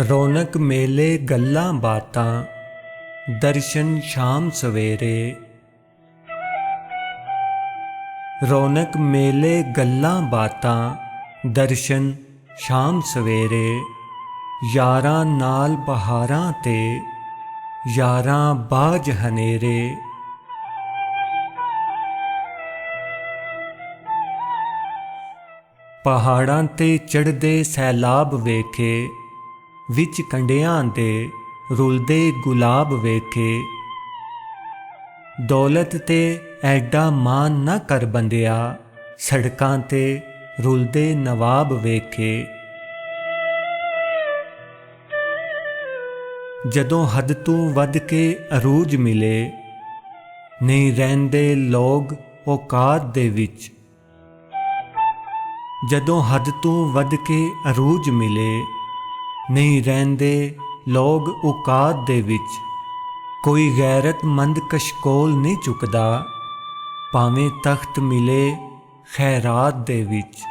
रौनक मेले गल्लां बातां दर्शन शाम सवेरे। रौनक मेले गल्लां बातां दर्शन शाम सवेरे। यारां नाल बहारां ते यारां बाज हनेरे। पहाड़ां ते चढ़दे सैलाब वेखे, विच कंडियां दे रुलदे गुलाब वेखे। दौलत ते ऐडा मान न कर बंदिया, सड़कां ते रुलदे नवाब वेखे। जदों हद तों वध के अरूज मिले, नहीं रहिंदे लोग औकात दे विच। जदों हद तों वध के अरूज मिले, नहीं रहिंदे लोग औकात दे विच। कोई गैरतमंद कशकोल नहीं चुकदा, भावें तख्त मिले खैरात दे विच।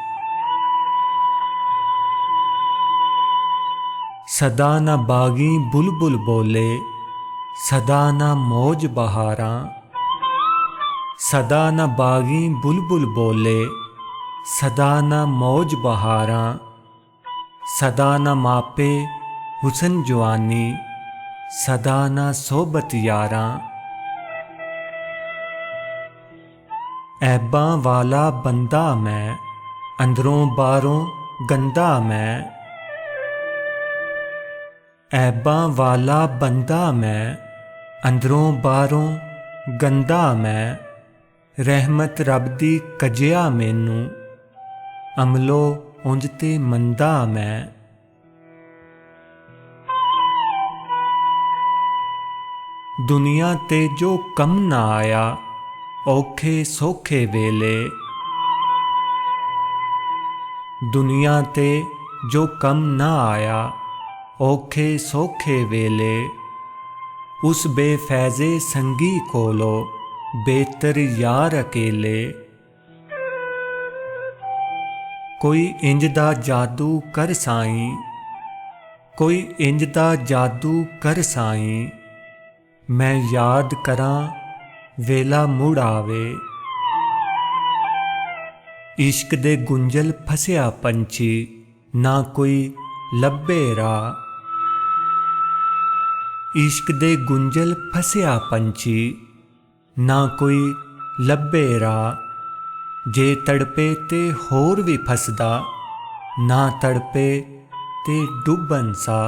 सदा ना बागी बुलबुल बोले, सदा ना मौज बहारां। सदा ना बागी बुलबुल बोले, सदा ना मौज बहारां। सदा ना मापे हुसन जवानी, सदा ना सोबत यारां। ऐबां वाला बंदा मैं, अंदरों बाहरों गंदा मैं। ऐबां वाला बंदा मैं, अंदरों बाहरों गंदा मैं। रहमत रब दी कजिया मैनू, अमलो उंज ते मंदा मैं। दुनिया ते जो कम ना आया, औखे सौखे वेले। दुनिया ते जो कम ना आया, औखे सौखे वेले। उस बेफैज़े संगी कोलो, बेहतर यार अकेले। कोई इंज दा जादू कर साईं, कोई इंज दा जादू कर साईं। मैं याद करां वेला मुड़ आवे। इश्क दे गुंजल फसिया पंछी, ना कोई लब्बे राह। इश्क दे गुंजल फसिया पंछी, ना कोई लब्बे राह। जे तड़पे ते होर भी फसदा, ना तड़पे ते डुबन सा।